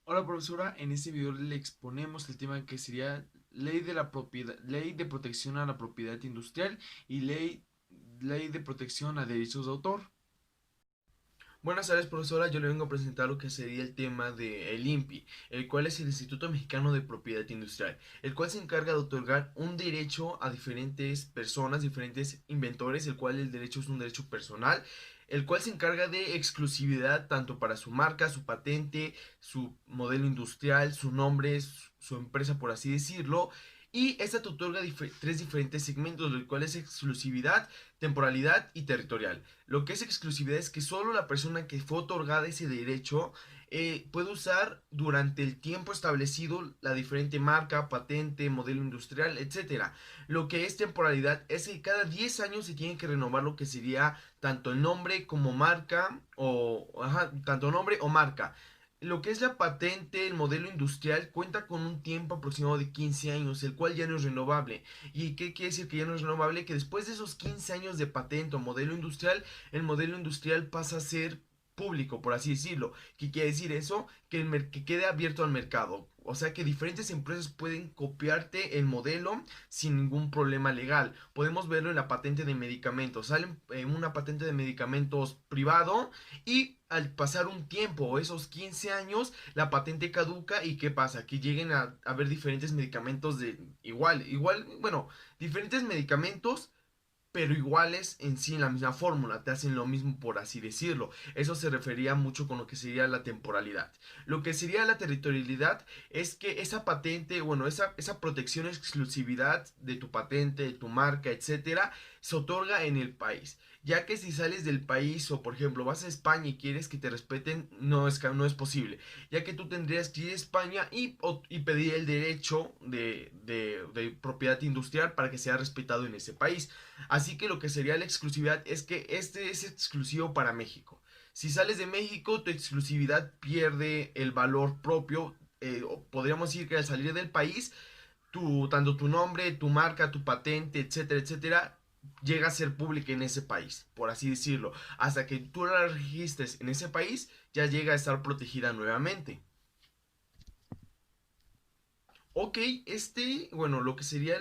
Hola profesora, en este video le exponemos el tema que sería ley de la propiedad, ley de protección a la propiedad industrial y ley de protección a derechos de autor. Buenas tardes, profesora. Yo le vengo a presentar lo que sería el tema de el INPI, el cual es el Instituto Mexicano de Propiedad Industrial, el cual se encarga de otorgar un derecho a diferentes personas, diferentes inventores, el cual el derecho es un derecho personal, el cual se encarga de exclusividad tanto para su marca, su patente, su modelo industrial, su nombre, su empresa, por así decirlo. Y esta te otorga tres diferentes segmentos, el cual es exclusividad, temporalidad y territorial. Lo que es exclusividad es que solo la persona que fue otorgada ese derecho puede usar durante el tiempo establecido la diferente marca, patente, modelo industrial, etcétera. Lo que es temporalidad es que cada 10 años se tiene que renovar lo que sería tanto el nombre como marca tanto nombre o marca. Lo que es la patente, el modelo industrial, cuenta con un tiempo aproximado de 15 años, el cual ya no es renovable. ¿Y qué quiere decir que ya no es renovable? Que después de esos 15 años de patente o modelo industrial, el modelo industrial pasa a ser público, por así decirlo. ¿Qué quiere decir eso? Que quede abierto al mercado. O sea que diferentes empresas pueden copiarte el modelo sin ningún problema legal. Podemos verlo en la patente de medicamentos. Sale una patente de medicamentos privado y al pasar un tiempo, esos 15 años, la patente caduca y ¿qué pasa? Que lleguen a haber diferentes medicamentos de bueno, diferentes medicamentos pero iguales en sí en la misma fórmula, te hacen lo mismo por así decirlo. Eso se refería mucho con lo que sería la temporalidad. Lo que sería la territorialidad es que esa patente, bueno, esa protección, exclusividad de tu patente, de tu marca, etcétera, se otorga en el país. Ya que si sales del país o por ejemplo vas a España y quieres que te respeten, no es posible. Ya que tú tendrías que ir a España y pedir el derecho de propiedad industrial para que sea respetado en ese país. Así que lo que sería la exclusividad es que este es exclusivo para México. Si sales de México, tu exclusividad pierde el valor propio. Podríamos decir que al salir del país, tanto tu nombre, tu marca, tu patente, etcétera, etcétera, llega a ser pública en ese país, por así decirlo. Hasta que tú la registres en ese país, ya llega a estar protegida nuevamente. Ok, bueno, lo que sería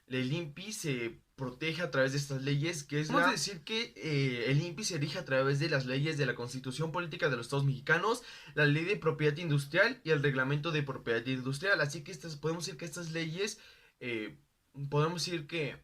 el INPI se protege a través de estas leyes, que es Vamos a decir que el INPI se rige a través de las leyes de la Constitución Política de los Estados Mexicanos, la Ley de Propiedad Industrial y el Reglamento de Propiedad Industrial. Así que podemos decir que estas leyes, eh, podemos decir que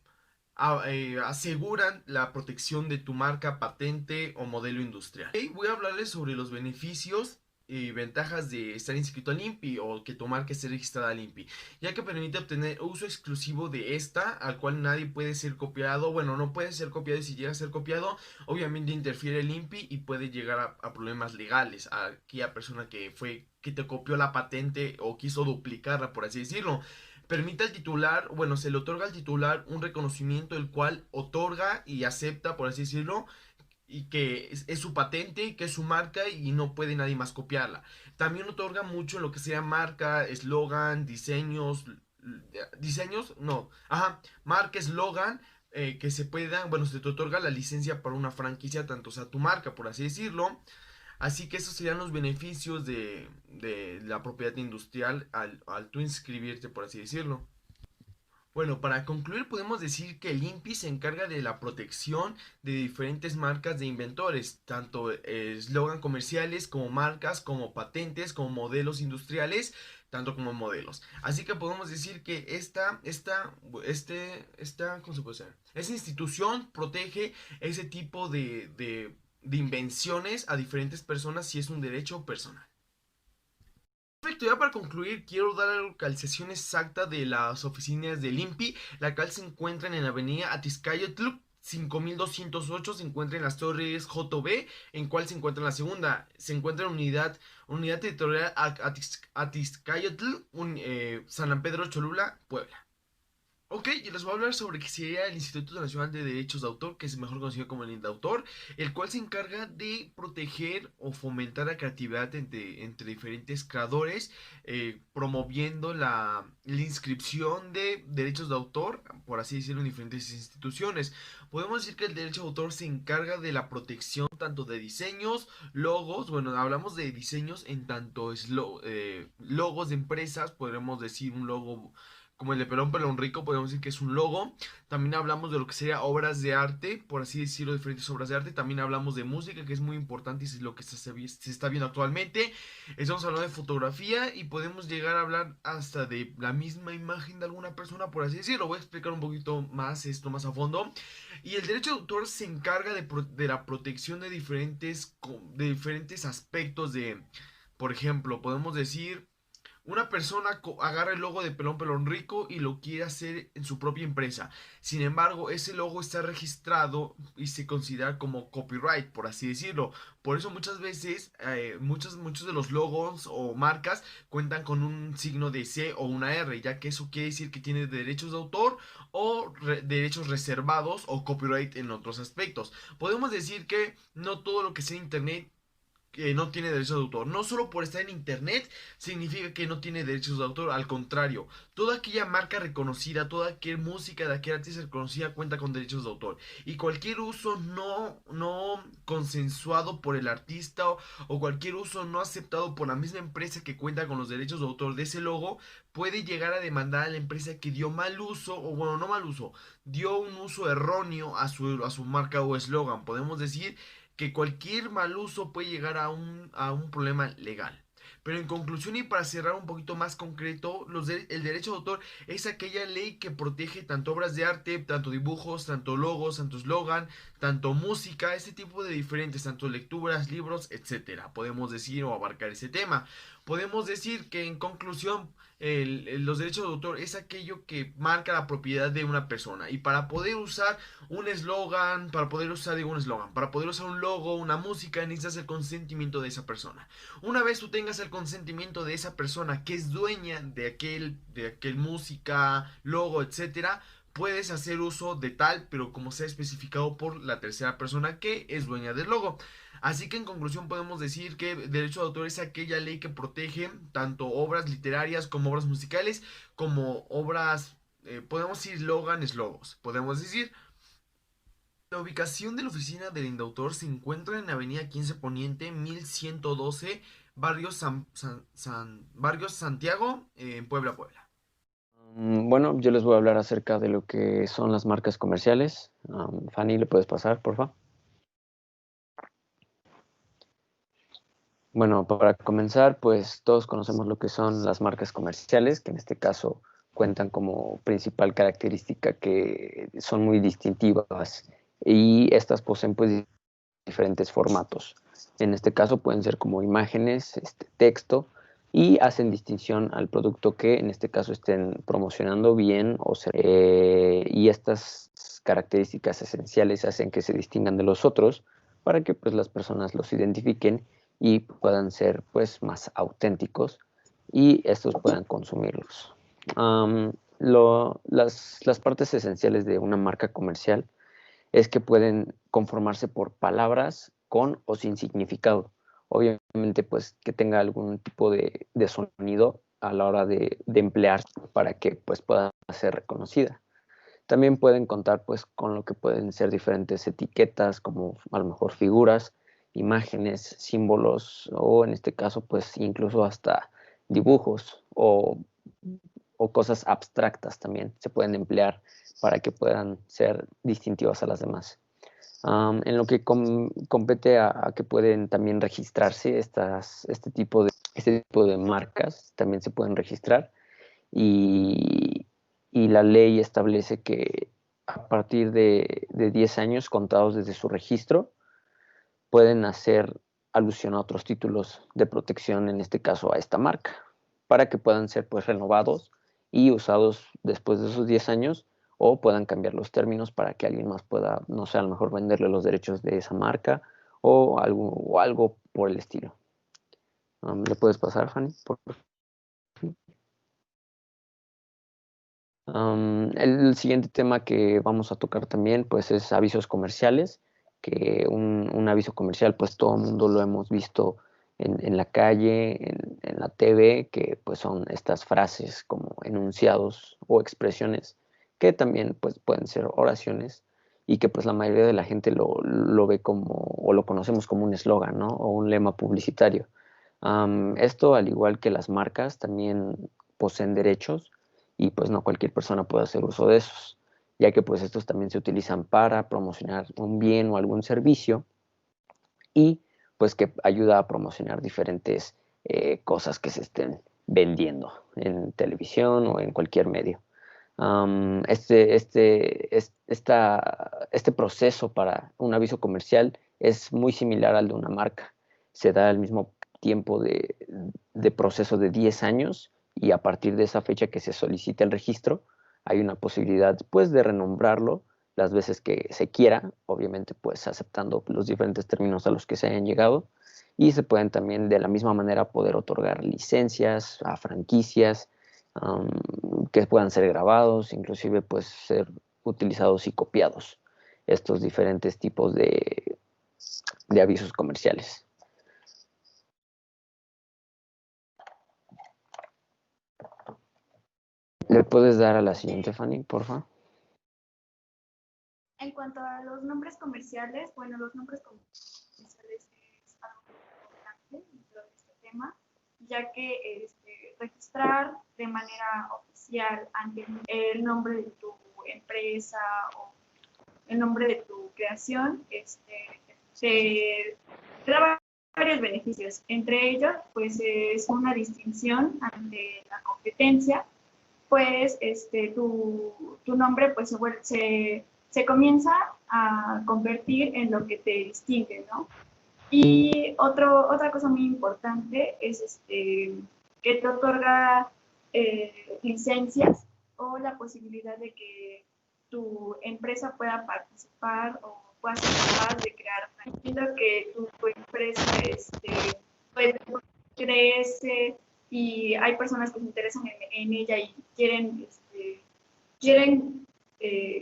aseguran la protección de tu marca, patente o modelo industrial. Ok, voy a hablarles sobre los beneficios y ventajas de estar inscrito al INPI o que tu marca esté registrada al INPI, ya que permite obtener uso exclusivo de esta, al cual nadie puede ser copiado, bueno, no puede ser copiado y si llega a ser copiado, obviamente interfiere el INPI y puede llegar a problemas legales a aquella persona que te copió la patente o quiso duplicarla, por así decirlo. Permite al titular, bueno, se le otorga al titular un reconocimiento el cual otorga y acepta, por así decirlo, y que es su patente, que es su marca y no puede nadie más copiarla. También otorga mucho en lo que sea marca, eslogan, marca, eslogan, que se puedan, bueno, se te otorga la licencia para una franquicia, tanto sea tu marca, por así decirlo. Así que esos serían los beneficios de la propiedad industrial al tú inscribirte, por así decirlo. Bueno, para concluir podemos decir que el INPI se encarga de la protección de diferentes marcas de inventores, tanto eslogan comerciales como marcas, como patentes, como modelos industriales, tanto como modelos. Así que podemos decir que ¿cómo se puede decir? Esta institución protege ese tipo de invenciones a diferentes personas si es un derecho personal. Perfecto, ya para concluir, quiero dar la localización exacta de las oficinas del INPI, la cual se encuentran en la avenida Atizcayotl 5208, se encuentra en las torres JB, en cual se encuentra en la segunda, se encuentra en unidad territorial Atizcayotl, San Pedro Cholula, Puebla. Ok, y les voy a hablar sobre qué sería el Instituto Nacional de Derechos de Autor, que es mejor conocido como el INDAUTOR, el cual se encarga de proteger o fomentar la creatividad entre diferentes creadores, promoviendo la inscripción de derechos de autor, por así decirlo, en diferentes instituciones. Podemos decir que el derecho de autor se encarga de la protección tanto de diseños, logos, bueno, hablamos de diseños en tanto es logos de empresas, podremos decir un logo como el de Pelón Pelón Rico, podemos decir que es un logo. También hablamos de lo que sería obras de arte, por así decirlo, diferentes obras de arte. También hablamos de música, que es muy importante y es lo que se está viendo actualmente. Estamos hablando de fotografía y podemos llegar a hablar hasta de la misma imagen de alguna persona, por así decirlo. Voy a explicar un poquito más esto más a fondo. Y el derecho de autor se encarga de la protección de diferentes aspectos de, por ejemplo, podemos decir una persona agarra el logo de Pelón Pelón Rico y lo quiere hacer en su propia empresa. Sin embargo, ese logo está registrado y se considera como copyright, por así decirlo. Por eso muchas veces, muchos de los logos o marcas cuentan con un signo de C o una R, ya que eso quiere decir que tiene derechos de autor o derechos reservados o copyright en otros aspectos. Podemos decir que no todo lo que sea internet que no tiene derechos de autor. No solo por estar en internet significa que no tiene derechos de autor, al contrario, toda aquella marca reconocida, toda aquella música de aquel artista reconocida cuenta con derechos de autor. Y cualquier uso no consensuado por el artista o cualquier uso no aceptado por la misma empresa que cuenta con los derechos de autor de ese logo puede llegar a demandar a la empresa que dio mal uso, o bueno, no mal uso, dio un uso erróneo a su marca o eslogan. Podemos decir que cualquier mal uso puede llegar a un problema legal. Pero en conclusión y para cerrar un poquito más concreto, el derecho de autor es aquella ley que protege tanto obras de arte, tanto dibujos, tanto logos, tanto eslogan, tanto música, ese tipo de diferentes, tanto lecturas, libros, etcétera. Podemos decir o abarcar ese tema. Podemos decir que en conclusión los derechos de autor es aquello que marca la propiedad de una persona. Y para poder usar un eslogan, para poder usar un logo, una música, necesitas el consentimiento de esa persona. Una vez tú tengas el consentimiento de esa persona que es dueña de aquel música, logo, etcétera, puedes hacer uso de tal, pero como sea especificado por la tercera persona que es dueña del logo. Así que en conclusión podemos decir que derecho de autor es aquella ley que protege tanto obras literarias como obras musicales, como obras, podemos decir logos, podemos decir. La ubicación de la oficina del Indautor se encuentra en Avenida 15 Poniente, 1112, Barrio Santiago, en Puebla, Puebla. Bueno, yo les voy a hablar acerca de lo que son las marcas comerciales. Fanny, ¿le puedes pasar, por favor? Bueno, para comenzar, pues todos conocemos lo que son las marcas comerciales, que en este caso cuentan como principal característica que son muy distintivas y estas poseen pues diferentes formatos. En este caso pueden ser como imágenes, texto y hacen distinción al producto que en este caso estén promocionando bien y estas características esenciales hacen que se distingan de los otros para que pues las personas los identifiquen y puedan ser pues más auténticos y estos puedan consumirlos. Las partes esenciales de una marca comercial es que pueden conformarse por palabras con o sin significado. Obviamente, pues que tenga algún tipo de sonido a la hora de emplear para que pues, pueda ser reconocida. También pueden contar pues, con lo que pueden ser diferentes etiquetas, como a lo mejor figuras, imágenes, símbolos o en este caso pues incluso hasta dibujos o cosas abstractas también se pueden emplear para que puedan ser distintivas a las demás. En lo que compete a que pueden también registrarse este tipo de marcas, también se pueden registrar y, y la ley establece que a partir de 10 años contados desde su registro pueden hacer alusión a otros títulos de protección, en este caso a esta marca, para que puedan ser pues renovados y usados después de esos 10 años o puedan cambiar los términos para que alguien más pueda, no sé, a lo mejor venderle los derechos de esa marca o algo por el estilo. ¿Le puedes pasar, Fanny? El siguiente tema que vamos a tocar también pues es avisos comerciales, que un aviso comercial pues todo el mundo lo hemos visto en la calle, en la TV, que pues son estas frases como enunciados o expresiones que también pues pueden ser oraciones y que pues la mayoría de la gente lo ve como o lo conocemos como un eslogan, ¿no? O un lema publicitario. Esto, al igual que las marcas, también poseen derechos y pues no cualquier persona puede hacer uso de esos, ya que pues estos también se utilizan para promocionar un bien o algún servicio y pues que ayuda a promocionar diferentes cosas que se estén vendiendo en televisión o en cualquier medio. Este proceso para un aviso comercial es muy similar al de una marca. Se da al mismo tiempo de proceso de 10 años y a partir de esa fecha que se solicita el registro, hay una posibilidad pues de renombrarlo las veces que se quiera, obviamente pues aceptando los diferentes términos a los que se hayan llegado y se pueden también de la misma manera poder otorgar licencias a franquicias, que puedan ser grabados, inclusive pues ser utilizados y copiados estos diferentes tipos de avisos comerciales. ¿Le puedes dar a la siguiente, Fanny, por favor? En cuanto a los nombres comerciales, bueno, los nombres comerciales es algo muy importante dentro de este tema, ya que registrar de manera oficial ante el nombre de tu empresa o el nombre de tu creación, te da varios beneficios. Entre ellos, pues es una distinción ante la competencia, pues tu nombre pues se comienza a convertir en lo que te distingue, ¿no? Y otra cosa muy importante es que te otorga licencias o la posibilidad de que tu empresa pueda participar o pueda ser capaz de crear franquicia, que tu empresa pues, crece y hay personas que se interesan en ella y quieren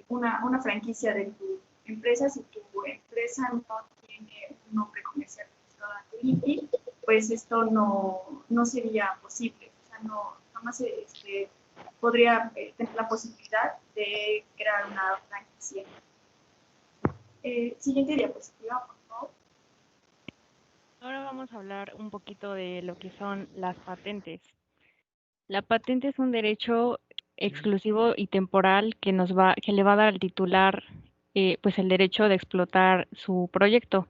una franquicia de tu empresa. Si tu empresa no tiene un nombre comercial registrado ante el INPI, pues esto no sería posible. O sea, no más podría tener la posibilidad de crear una franquicia. Siguiente diapositiva, por favor. Ahora vamos a hablar un poquito de lo que son las patentes. La patente es un derecho exclusivo y temporal que le va a dar al titular pues el derecho de explotar su proyecto.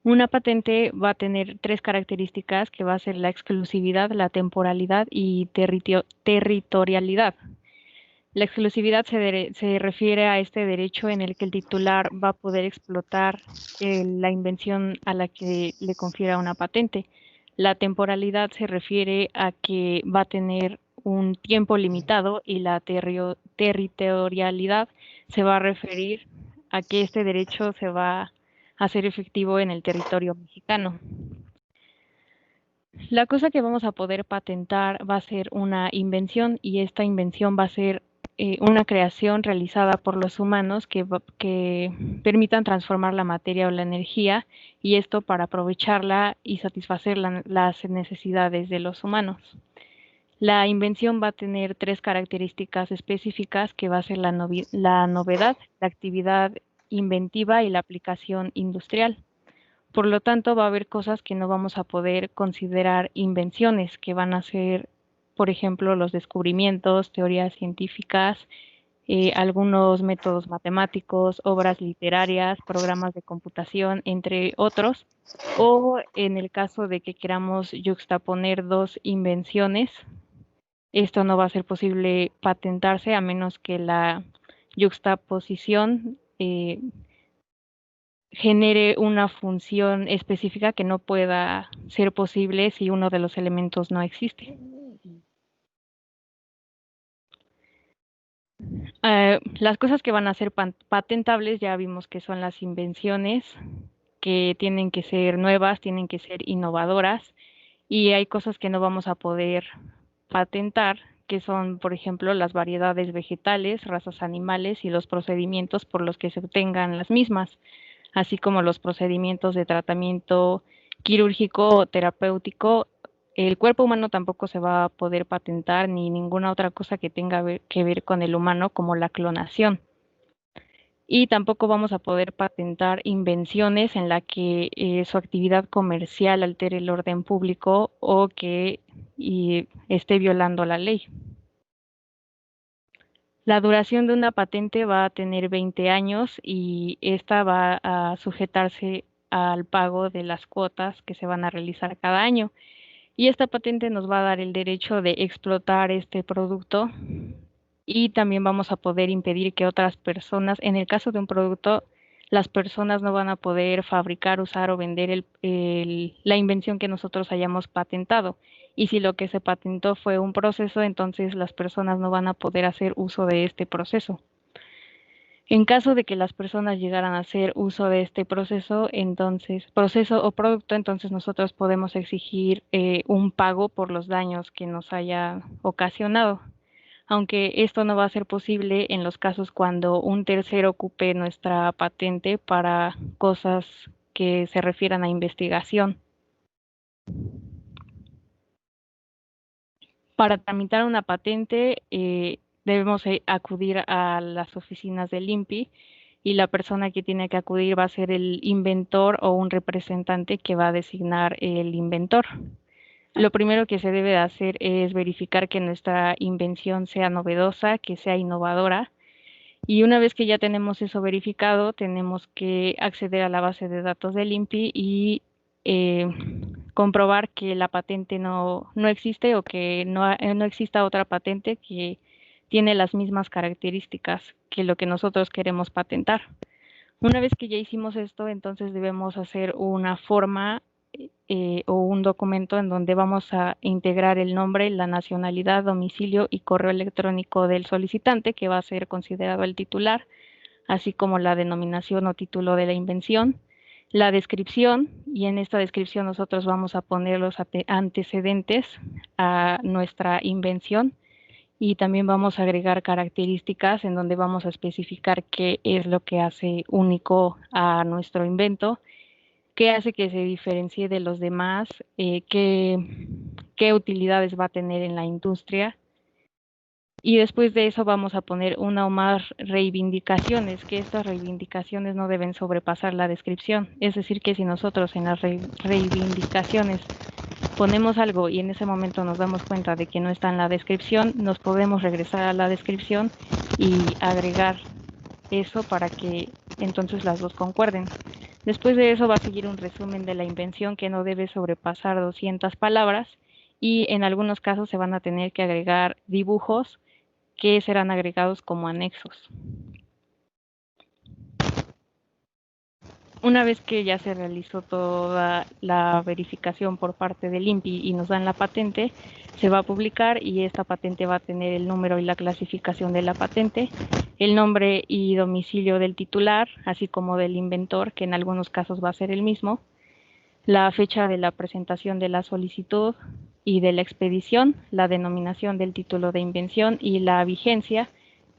Una patente va a tener tres características que va a ser la exclusividad, la temporalidad y territorialidad. La exclusividad se refiere a este derecho en el que el titular va a poder explotar la invención a la que le confiera una patente. La temporalidad se refiere a que va a tener un tiempo limitado y la territorialidad se va a referir a que este derecho se va a hacer efectivo en el territorio mexicano. La cosa que vamos a poder patentar va a ser una invención y esta invención va a ser una creación realizada por los humanos que permitan transformar la materia o la energía y esto para aprovecharla y satisfacer las necesidades de los humanos. La invención va a tener tres características específicas que va a ser la novedad, la actividad inventiva y la aplicación industrial. Por lo tanto, va a haber cosas que no vamos a poder considerar invenciones, que van a ser, por ejemplo, los descubrimientos, teorías científicas, algunos métodos matemáticos, obras literarias, programas de computación, entre otros. O en el caso de que queramos yuxtaponer dos invenciones, esto no va a ser posible patentarse a menos que la yuxtaposición genere una función específica que no pueda ser posible si uno de los elementos no existe. Las cosas que van a ser patentables ya vimos que son las invenciones, que tienen que ser nuevas, tienen que ser innovadoras, y hay cosas que no vamos a poder patentar, que son, por ejemplo, las variedades vegetales, razas animales y los procedimientos por los que se obtengan las mismas, así como los procedimientos de tratamiento quirúrgico o terapéutico. El cuerpo humano tampoco se va a poder patentar ni ninguna otra cosa que tenga que ver con el humano, como la clonación. Y tampoco vamos a poder patentar invenciones en la que su actividad comercial altere el orden público o que esté violando la ley. La duración de una patente va a tener 20 años y esta va a sujetarse al pago de las cuotas que se van a realizar cada año. Y esta patente nos va a dar el derecho de explotar este producto y también vamos a poder impedir que otras personas, en el caso de un producto, las personas no van a poder fabricar, usar o vender la invención que nosotros hayamos patentado. Y si lo que se patentó fue un proceso, entonces las personas no van a poder hacer uso de este proceso. En caso de que las personas llegaran a hacer uso de este proceso o producto, entonces nosotros podemos exigir un pago por los daños que nos haya ocasionado. Aunque esto no va a ser posible en los casos cuando un tercero ocupe nuestra patente para cosas que se refieran a investigación. Para tramitar una patente debemos acudir a las oficinas del INPI y la persona que tiene que acudir va a ser el inventor o un representante que va a designar el inventor. Lo primero que se debe de hacer es verificar que nuestra invención sea novedosa, que sea innovadora. Y una vez que ya tenemos eso verificado, tenemos que acceder a la base de datos del INPI y comprobar que la patente no existe o que no exista otra patente que tiene las mismas características que lo que nosotros queremos patentar. Una vez que ya hicimos esto, entonces debemos hacer una forma o un documento en donde vamos a integrar el nombre, la nacionalidad, domicilio y correo electrónico del solicitante, que va a ser considerado el titular, así como la denominación o título de la invención, la descripción, y en esta descripción nosotros vamos a poner los antecedentes a nuestra invención, y también vamos a agregar características en donde vamos a especificar qué es lo que hace único a nuestro invento, qué hace que se diferencie de los demás, qué utilidades va a tener en la industria. Y después de eso vamos a poner una o más reivindicaciones, que estas reivindicaciones no deben sobrepasar la descripción. Es decir, que si nosotros en las reivindicaciones ponemos algo y en ese momento nos damos cuenta de que no está en la descripción, nos podemos regresar a la descripción y agregar eso para que entonces las dos concuerden. Después de eso va a seguir un resumen de la invención que no debe sobrepasar 200 palabras y en algunos casos se van a tener que agregar dibujos que serán agregados como anexos. Una vez que ya se realizó toda la verificación por parte del INPI y nos dan la patente, se va a publicar y esta patente va a tener el número y la clasificación de la patente, el nombre y domicilio del titular, así como del inventor, que en algunos casos va a ser el mismo, la fecha de la presentación de la solicitud y de la expedición, la denominación del título de invención y la vigencia,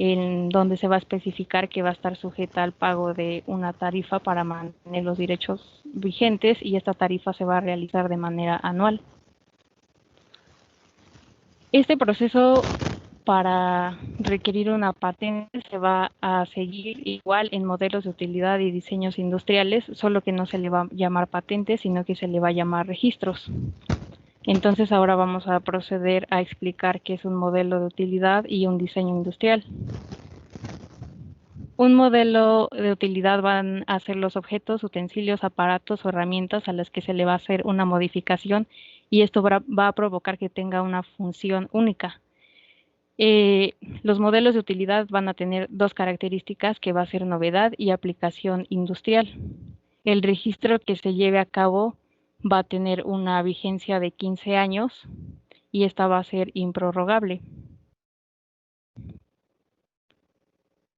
en donde se va a especificar que va a estar sujeta al pago de una tarifa para mantener los derechos vigentes y esta tarifa se va a realizar de manera anual. Este proceso para requerir una patente se va a seguir igual en modelos de utilidad y diseños industriales, solo que no se le va a llamar patente, sino que se le va a llamar registros. Entonces ahora vamos a proceder a explicar qué es un modelo de utilidad y un diseño industrial. Un modelo de utilidad van a ser los objetos, utensilios, aparatos o herramientas a las que se le va a hacer una modificación y esto va a provocar que tenga una función única. Los modelos de utilidad van a tener dos características que va a ser novedad y aplicación industrial. El registro que se lleve a cabo va a tener una vigencia de 15 años y esta va a ser improrrogable.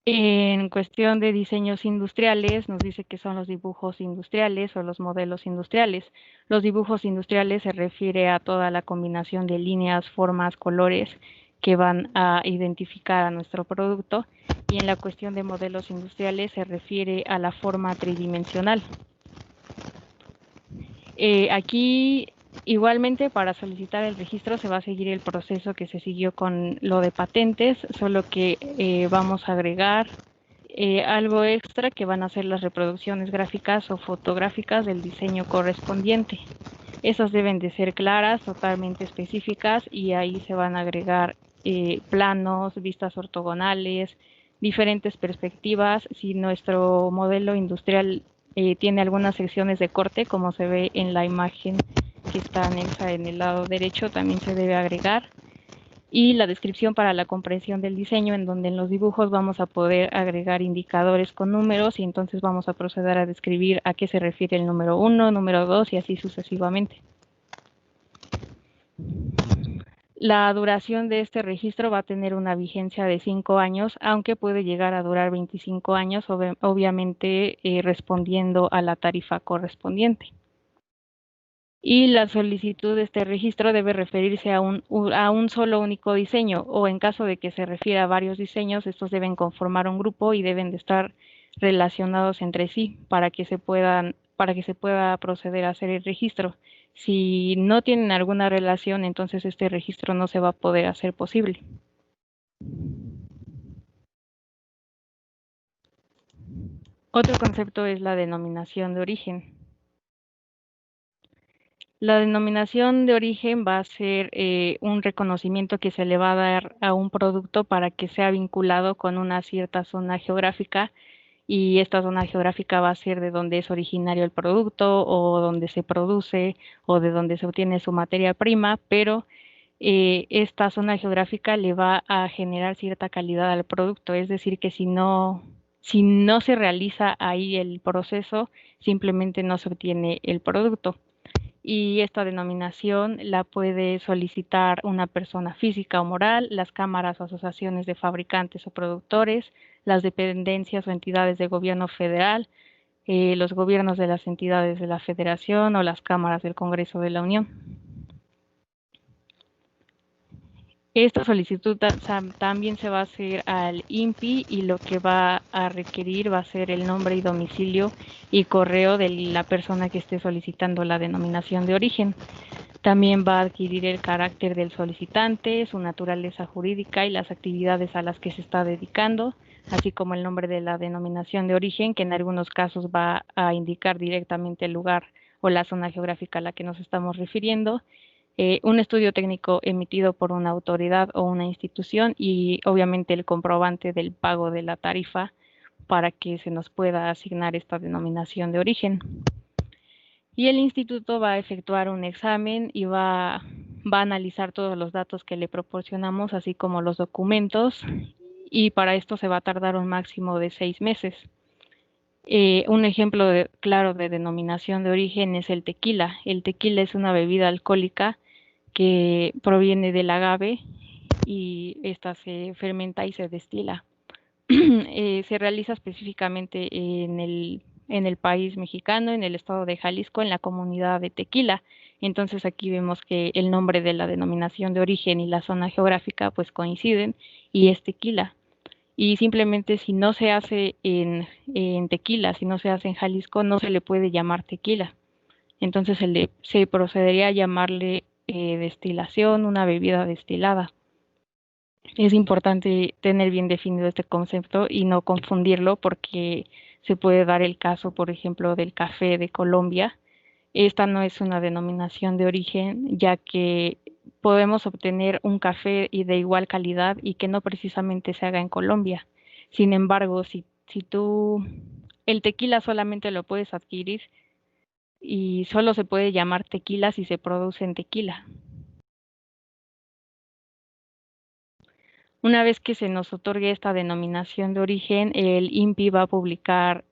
En cuestión de diseños industriales, nos dice que son los dibujos industriales o los modelos industriales. Los dibujos industriales se refiere a toda la combinación de líneas, formas, colores que van a identificar a nuestro producto, y en la cuestión de modelos industriales se refiere a la forma tridimensional. Aquí igualmente para solicitar el registro se va a seguir el proceso que se siguió con lo de patentes, solo que vamos a agregar algo extra que van a ser las reproducciones gráficas o fotográficas del diseño correspondiente. Esas deben de ser claras, totalmente específicas, y ahí se van a agregar planos, vistas ortogonales, diferentes perspectivas. Si nuestro modelo industrial tiene algunas secciones de corte, como se ve en la imagen que está anexa en el lado derecho, también se debe agregar. Y la descripción para la comprensión del diseño, en donde en los dibujos vamos a poder agregar indicadores con números, y entonces vamos a proceder a describir a qué se refiere el número 1, número 2 y así sucesivamente. La duración de este registro va a tener una vigencia de 5 años, aunque puede llegar a durar 25 años, obviamente respondiendo a la tarifa correspondiente. Y la solicitud de este registro debe referirse a un solo único diseño, o en caso de que se refiera a varios diseños, estos deben conformar un grupo y deben de estar relacionados entre sí para que se pueda proceder a hacer el registro. Si no tienen alguna relación, entonces este registro no se va a poder hacer posible. Otro concepto es la denominación de origen. La denominación de origen va a ser un reconocimiento que se le va a dar a un producto para que sea vinculado con una cierta zona geográfica, y esta zona geográfica va a ser de donde es originario el producto, o donde se produce, o de donde se obtiene su materia prima, pero esta zona geográfica le va a generar cierta calidad al producto. Es decir, que si no se realiza ahí el proceso, simplemente no se obtiene el producto. Y esta denominación la puede solicitar una persona física o moral, las cámaras o asociaciones de fabricantes o productores, las dependencias o entidades de gobierno federal, los gobiernos de las entidades de la Federación o las cámaras del Congreso de la Unión. Esta solicitud también se va a hacer al INPI, y lo que va a requerir va a ser el nombre y domicilio y correo de la persona que esté solicitando la denominación de origen. También va a adquirir el carácter del solicitante, su naturaleza jurídica y las actividades a las que se está dedicando, así como el nombre de la denominación de origen, que en algunos casos va a indicar directamente el lugar o la zona geográfica a la que nos estamos refiriendo. Un estudio técnico emitido por una autoridad o una institución, y obviamente el comprobante del pago de la tarifa para que se nos pueda asignar esta denominación de origen. Y el instituto va a efectuar un examen y va a analizar todos los datos que le proporcionamos, así como los documentos, y para esto se va a tardar un máximo de 6 meses. Un ejemplo claro de denominación de origen es el tequila. El tequila es una bebida alcohólica que proviene del agave, y esta se fermenta y se destila. Se realiza específicamente en el país mexicano, en el estado de Jalisco, en la comunidad de Tequila. Entonces aquí vemos que el nombre de la denominación de origen y la zona geográfica pues coinciden, y es Tequila. Y simplemente si no se hace en Tequila, si no se hace en Jalisco, no se le puede llamar tequila. Entonces se procedería a llamarle destilación, una bebida destilada. Es importante tener bien definido este concepto y no confundirlo, porque se puede dar el caso, por ejemplo, del café de Colombia. Esta no es una denominación de origen, ya que podemos obtener un café de igual calidad y que no precisamente se haga en Colombia. Sin embargo, si tú el tequila solamente lo puedes adquirir y solo se puede llamar tequila si se produce en Tequila. Una vez que se nos otorgue esta denominación de origen, el INPI va a publicar,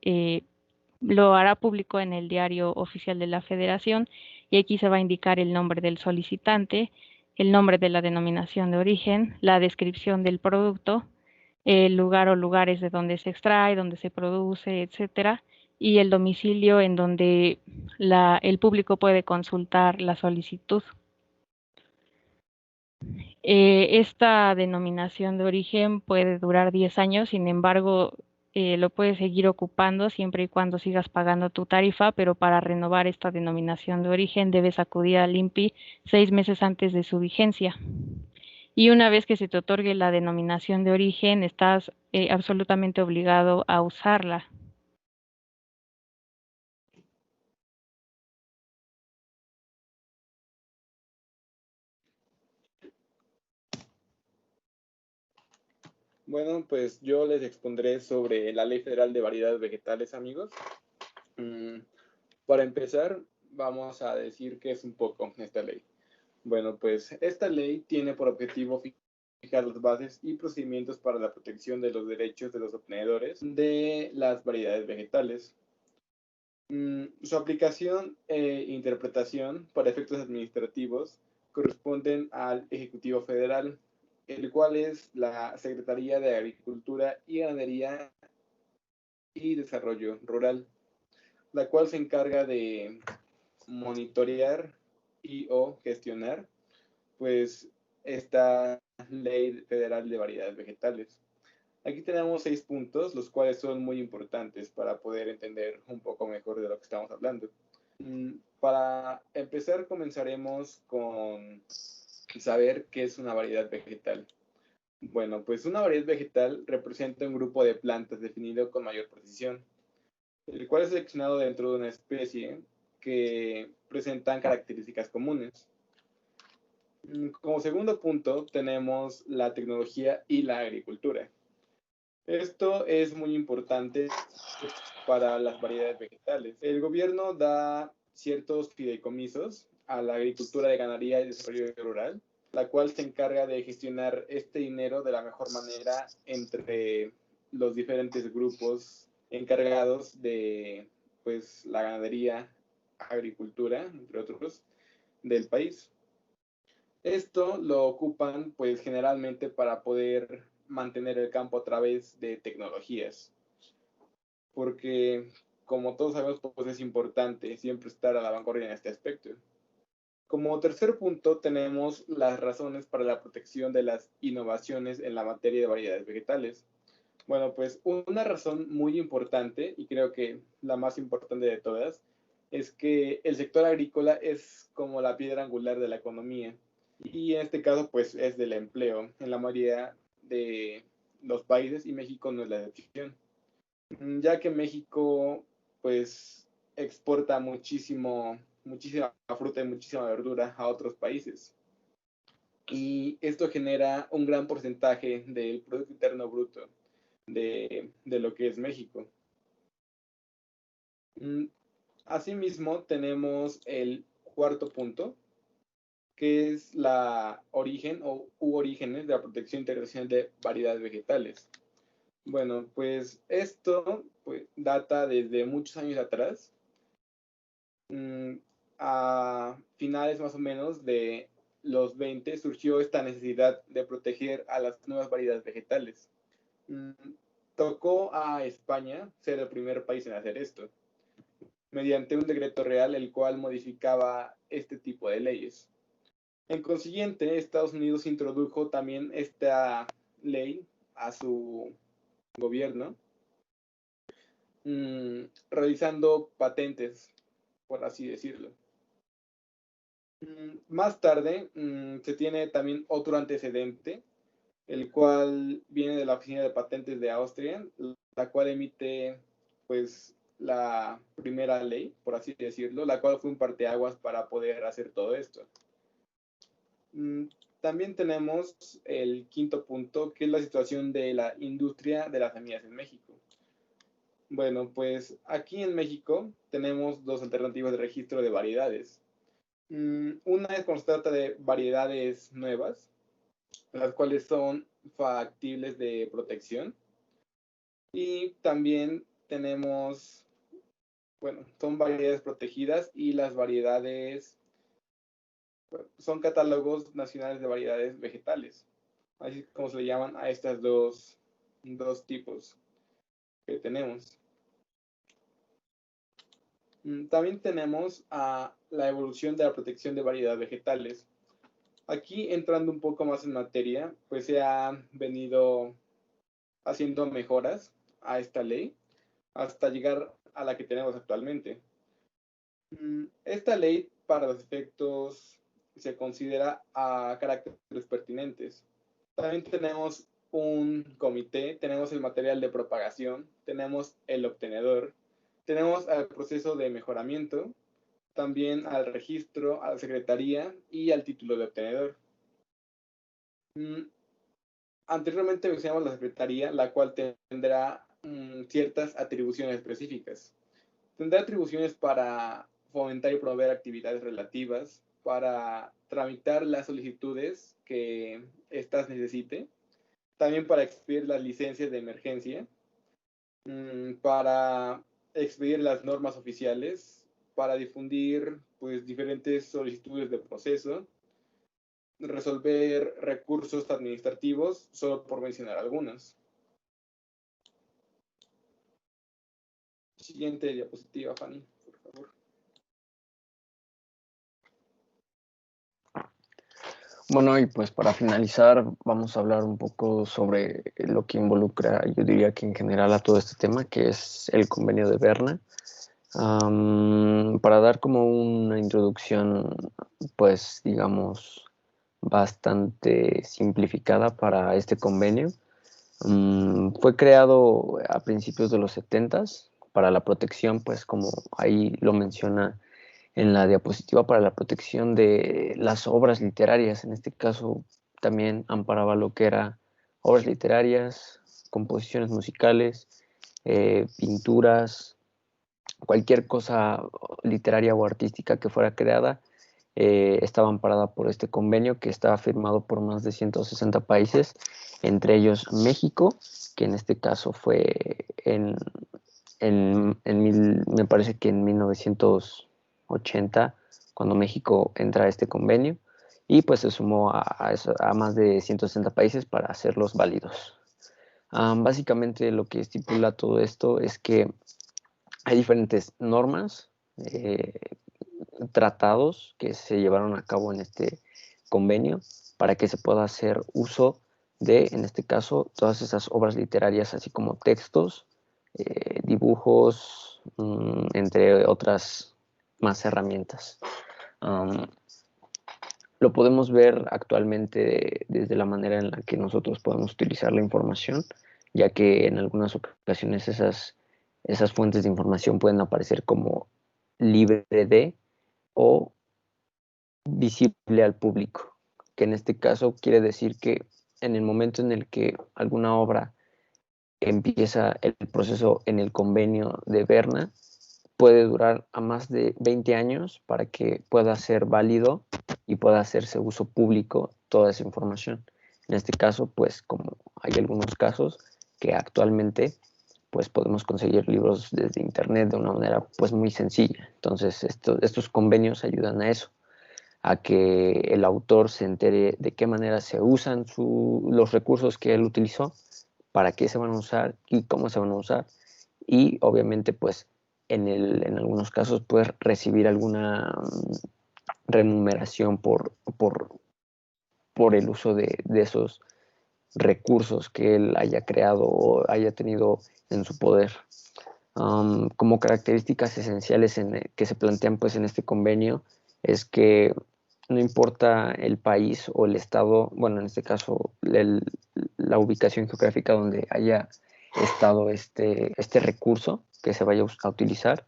lo hará público en el Diario Oficial de la Federación, y aquí se va a indicar el nombre del solicitante, el nombre de la denominación de origen, la descripción del producto, el lugar o lugares de donde se extrae, donde se produce, etcétera, y el domicilio en donde el público puede consultar la solicitud. Esta denominación de origen puede durar 10 años, sin embargo, lo puedes seguir ocupando siempre y cuando sigas pagando tu tarifa, pero para renovar esta denominación de origen debes acudir al INPI 6 meses antes de su vigencia. Y una vez que se te otorgue la denominación de origen, estás absolutamente obligado a usarla. Bueno, pues yo les expondré sobre la Ley Federal de Variedades Vegetales, amigos. Para empezar, vamos a decir qué es un poco esta ley. Bueno, pues esta ley tiene por objetivo fijar las bases y procedimientos para la protección de los derechos de los obtenedores de las variedades vegetales. Su aplicación e interpretación para efectos administrativos corresponden al Ejecutivo Federal, el cual es la Secretaría de Agricultura y Ganadería y Desarrollo Rural, la cual se encarga de monitorear y o gestionar pues esta Ley Federal de Variedades Vegetales. Aquí tenemos 6 puntos, los cuales son muy importantes para poder entender un poco mejor de lo que estamos hablando. Para empezar, comenzaremos con saber qué es una variedad vegetal. Bueno, pues una variedad vegetal representa un grupo de plantas definido con mayor precisión, el cual es seleccionado dentro de una especie que presentan características comunes. Como segundo punto, tenemos la tecnología y la agricultura. Esto es muy importante para las variedades vegetales. El gobierno da ciertos fideicomisos a la agricultura de ganadería y desarrollo rural, la cual se encarga de gestionar este dinero de la mejor manera entre los diferentes grupos encargados de pues la ganadería, agricultura, entre otros, del país. Esto lo ocupan pues generalmente para poder mantener el campo a través de tecnologías, porque como todos sabemos pues es importante siempre estar a la vanguardia en este aspecto. Como tercer punto tenemos las razones para la protección de las innovaciones en la materia de variedades vegetales. Bueno, pues una razón muy importante, y creo que la más importante de todas, es que el sector agrícola es como la piedra angular de la economía. Y en este caso, pues es del empleo en la mayoría de los países y México no es la excepción. Ya que México, pues, exporta muchísima fruta y muchísima verdura a otros países. Y esto genera un gran porcentaje del Producto Interno Bruto de lo que es México. Asimismo, tenemos el cuarto punto, que es la origen u orígenes de la protección internacional de variedades vegetales. Bueno, pues esto pues, data desde muchos años atrás, a finales más o menos de los 20 surgió esta necesidad de proteger a las nuevas variedades vegetales. Tocó a España ser el primer país en hacer esto, mediante un decreto real el cual modificaba este tipo de leyes. En consiguiente, Estados Unidos introdujo también esta ley a su gobierno, realizando patentes, por así decirlo. Más tarde se tiene también otro antecedente, el cual viene de la Oficina de Patentes de Austria, la cual emite pues la primera ley, por así decirlo, la cual fue un parteaguas para poder hacer todo esto. También tenemos el quinto punto, que es la situación de la industria de las semillas en México. Bueno, pues aquí en México tenemos dos alternativas de registro de variedades. Una es cuando se trata de variedades nuevas, las cuales son factibles de protección. Y también tenemos, bueno, son variedades protegidas y las variedades son catálogos nacionales de variedades vegetales, así como se le llaman a estas dos tipos que tenemos. También tenemos a la evolución de la protección de variedades vegetales. Aquí, entrando un poco más en materia, pues se han venido haciendo mejoras a esta ley hasta llegar a la que tenemos actualmente. Esta ley, para los efectos, se considera a caracteres pertinentes. También tenemos un comité, tenemos el material de propagación, tenemos el obtenedor, tenemos al proceso de mejoramiento, también al registro, a la secretaría y al título de obtenedor. Anteriormente mencionamos la secretaría, la cual tendrá ciertas atribuciones específicas. Tendrá atribuciones para fomentar y promover actividades relativas, para tramitar las solicitudes que éstas necesite, también para expedir las licencias de emergencia, para expedir las normas oficiales, para difundir pues diferentes solicitudes de proceso, resolver recursos administrativos, solo por mencionar algunas. Siguiente diapositiva, Fanny, por favor. Bueno, y pues para finalizar, vamos a hablar un poco sobre lo que involucra, yo diría que en general a todo este tema, que es el convenio de Berna. Para dar como una introducción, pues digamos, bastante simplificada para este convenio. Fue creado a principios de los 70s para la protección, pues como ahí lo menciona en la diapositiva, para la protección de las obras literarias. En este caso también amparaba lo que era obras literarias, composiciones musicales, pinturas, cualquier cosa literaria o artística que fuera creada. Estaba amparada por este convenio que estaba firmado por más de 160 países, entre ellos México, que en este caso fue me parece que en 1980, cuando México entra a este convenio, y pues se sumó a más de 160 países para hacerlos válidos. Básicamente lo que estipula todo esto es que hay diferentes normas, tratados que se llevaron a cabo en este convenio para que se pueda hacer uso de, en este caso, todas esas obras literarias, así como textos, dibujos, entre otras más herramientas. Lo podemos ver actualmente desde la manera en la que nosotros podemos utilizar la información, ya que en algunas ocasiones esas fuentes de información pueden aparecer como libre de o visible al público, que en este caso quiere decir que en el momento en el que alguna obra empieza el proceso en el convenio de Berna, puede durar a más de 20 años para que pueda ser válido y pueda hacerse uso público toda esa información. En este caso, pues como hay algunos casos que actualmente pues podemos conseguir libros desde internet de una manera pues muy sencilla. Entonces estos convenios ayudan a eso, a que el autor se entere de qué manera se usan los recursos que él utilizó, para qué se van a usar y cómo se van a usar, y obviamente pues en algunos casos puede recibir alguna remuneración por el uso de esos recursos que él haya creado o haya tenido en su poder. Como características esenciales que se plantean pues en este convenio es que no importa el país o el estado, bueno, en este caso la ubicación geográfica donde haya estado este recurso que se vaya a utilizar,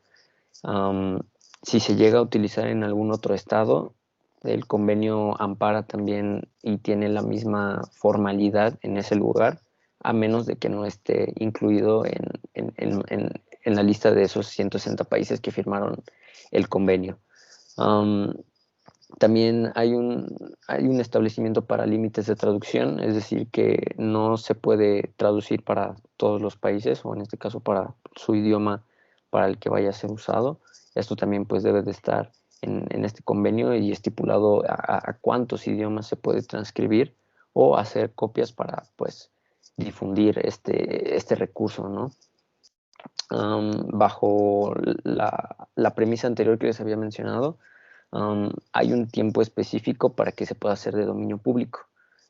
si se llega a utilizar en algún otro estado, el convenio ampara también y tiene la misma formalidad en ese lugar, a menos de que no esté incluido en la lista de esos 160 países que firmaron el convenio. También hay un establecimiento para límites de traducción, es decir, que no se puede traducir para todos los países, o en este caso para su idioma para el que vaya a ser usado. Esto también pues debe de estar en este convenio y estipulado a cuántos idiomas se puede transcribir o hacer copias para pues difundir este recurso, ¿no? Bajo la premisa anterior que les había mencionado, hay un tiempo específico para que se pueda hacer de dominio público,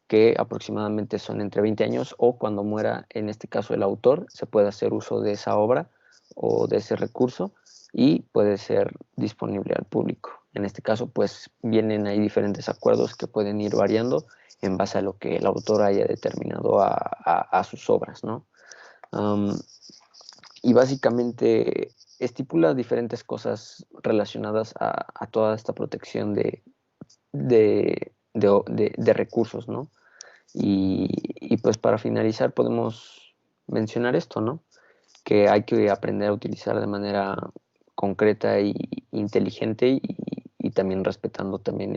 que aproximadamente son entre 20 años, o cuando muera, en este caso, el autor, se puede hacer uso de esa obra o de ese recurso y puede ser disponible al público. En este caso, pues vienen ahí diferentes acuerdos que pueden ir variando en base a lo que el autor haya determinado a sus obras, ¿no? Y básicamente estipula diferentes cosas relacionadas a toda esta protección de recursos, ¿no? Y pues para finalizar podemos mencionar esto, ¿no? Que hay que aprender a utilizar de manera concreta y inteligente, y también respetando también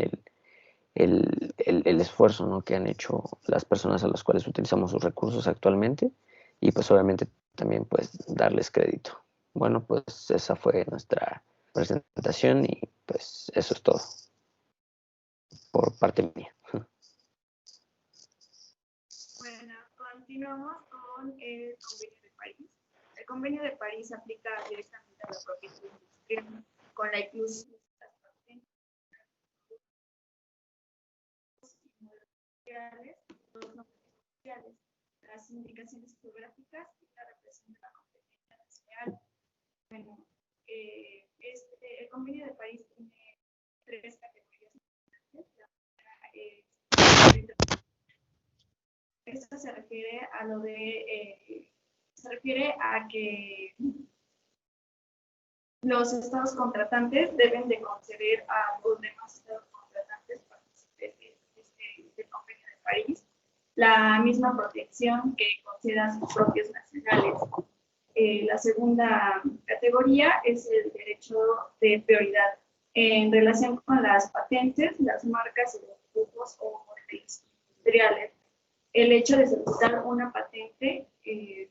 el esfuerzo, ¿no?, que han hecho las personas a las cuales utilizamos sus recursos actualmente, y pues obviamente también pues darles crédito. Bueno, pues esa fue nuestra presentación y pues eso es todo por parte mía. Bueno, continuamos con el Convenio de París. El Convenio de París aplica directamente a la propiedad industrial con la inclusión de las patentes industriales, los nombres industriales, las indicaciones geográficas y la represión de la competencia nacional. Bueno, el Convenio de París tiene tres categorías. Esto se refiere a lo de, se refiere a que los estados contratantes deben de conceder a los demás estados contratantes del Convenio de París la misma protección que conceda a sus propios nacionales. La segunda categoría es el derecho de prioridad en relación con las patentes, las marcas y los grupos o modelos industriales. El hecho de solicitar una patente de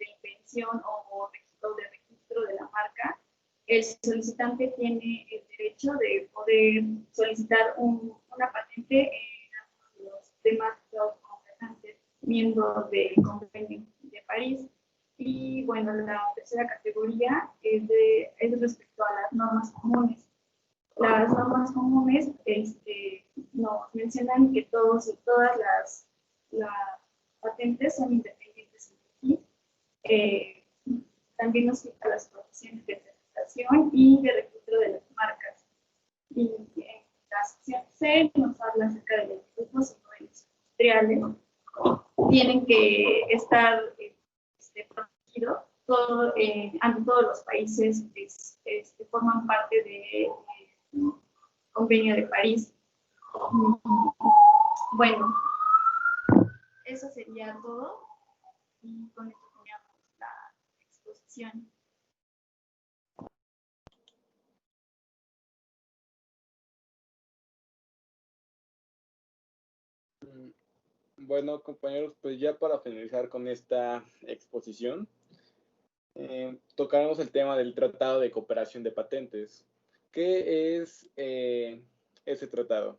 invención o de registro de la marca, el solicitante tiene el derecho de poder solicitar una patente en los demás contratantes miembros del Convenio de París. Y bueno, la tercera categoría es respecto a las normas comunes. Las normas comunes nos mencionan que todas las patentes son independientes entre sí. También nos fija las condiciones de registración y de registro de las marcas. Y en la sección C nos habla acerca de los grupos y modelos industriales. Tienen que estar protegidos ante todos los países que forman parte del Convenio de París. Bueno, eso sería todo y con esto terminamos la exposición. Bueno, compañeros, pues ya para finalizar con esta exposición, tocaremos el tema del Tratado de Cooperación de Patentes. ¿Qué es ese tratado?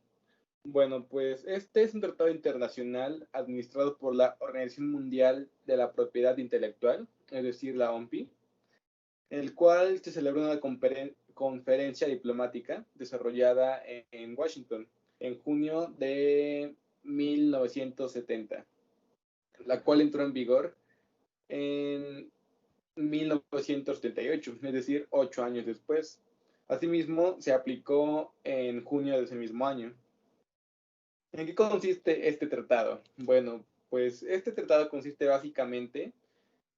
Bueno, pues este es un tratado internacional administrado por la Organización Mundial de la Propiedad Intelectual, es decir, la OMPI, en el cual se celebró una conferencia diplomática desarrollada en Washington en junio de 1970, la cual entró en vigor en 1978, es decir, 8 años después. Asimismo, se aplicó en junio de ese mismo año. ¿En qué consiste este tratado? Bueno, pues este tratado consiste básicamente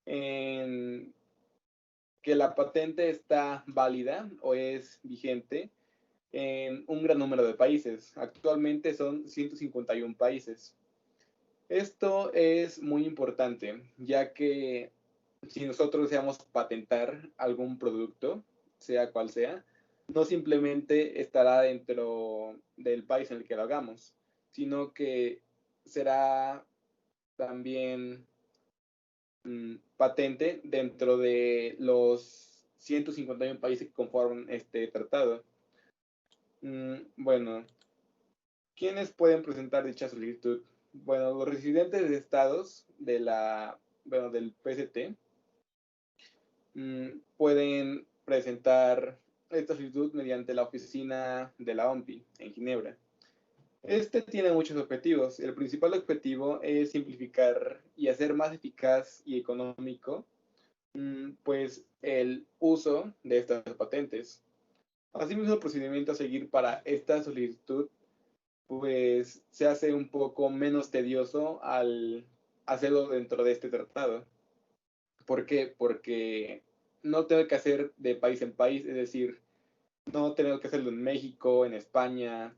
en que la patente está válida o es vigente en un gran número de países. Actualmente son 151 países. Esto es muy importante, ya que si nosotros deseamos patentar algún producto, sea cual sea, no simplemente estará dentro del país en el que lo hagamos, sino que será también patente dentro de los 151 países que conforman este tratado. Bueno, ¿quiénes pueden presentar dicha solicitud? Bueno, los residentes de estados del PST pueden presentar esta solicitud mediante la oficina de la OMPI en Ginebra. Este tiene muchos objetivos. El principal objetivo es simplificar y hacer más eficaz y económico pues el uso de estas patentes. Asimismo, el procedimiento a seguir para esta solicitud pues se hace un poco menos tedioso al hacerlo dentro de este tratado. ¿Por qué? Porque no tengo que hacer de país en país, es decir, no tengo que hacerlo en México, en España,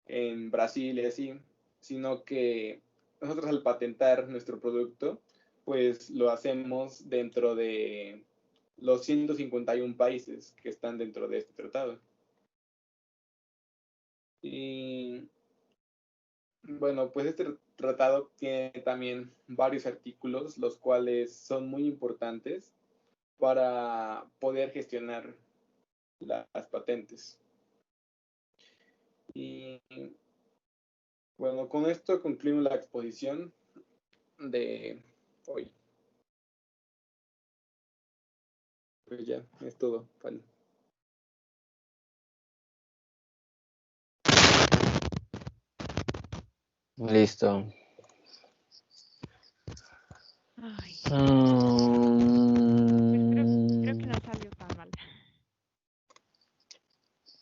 en Brasil y así, sino que nosotros al patentar nuestro producto, pues lo hacemos dentro de los 151 países que están dentro de este tratado. Y bueno, pues este tratado tiene también varios artículos, los cuales son muy importantes para poder gestionar las patentes. Y bueno, con esto concluimos la exposición de hoy. Pues ya, es todo, Fanny. Listo. Ay, pues creo que no salió tan mal.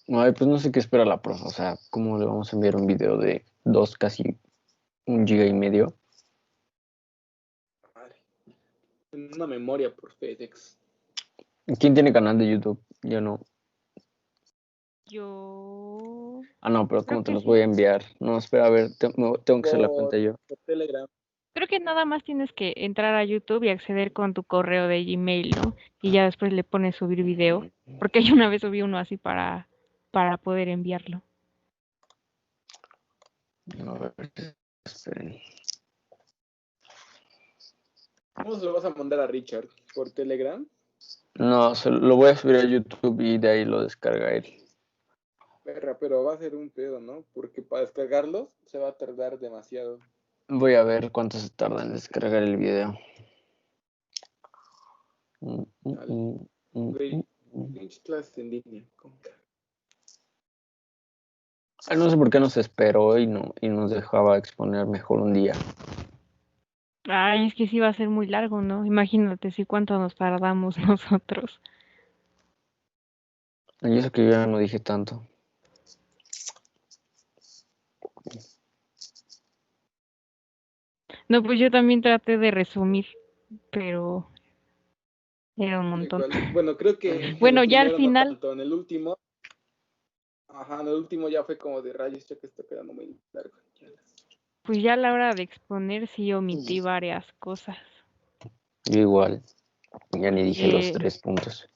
Ay, pues no sé qué espera la profe. O sea, ¿cómo le vamos a enviar un video de casi 1,5 GB? Madre. Una memoria por FedEx. ¿Quién tiene canal de YouTube? Yo no. Yo Ah, no, pero creo ¿cómo te que los sí. voy a enviar? No, espera, a ver, tengo que hacer la cuenta yo. Por Telegram. Creo que nada más tienes que entrar a YouTube y acceder con tu correo de Gmail, ¿no? Y ya después le pones subir video. Porque yo una vez subí uno así para poder enviarlo. A ver, esperen. ¿Cómo se lo vas a mandar a Richard? ¿Por Telegram? No, lo voy a subir a YouTube y de ahí lo descarga él. Perra, pero va a ser un pedo, ¿no? Porque para descargarlos se va a tardar demasiado. Voy a ver cuánto se tarda en descargar el video. Dale. Güey, pinches clases en línea. No sé por qué nos esperó y nos dejaba exponer mejor un día. Ay, es que sí va a ser muy largo, ¿no? Imagínate si cuánto nos tardamos nosotros. Y eso que yo ya no dije tanto. No, pues yo también traté de resumir, pero era un montón. Igual. Bueno, creo que en Bueno, el ya al primero no final, tanto, en el último. Ajá, en el último ya fue como de rayos, ya que está quedando muy largo. pues ya a la hora de exponer sí omití varias cosas. Yo igual. Ya ni dije los Porque 3 puntos.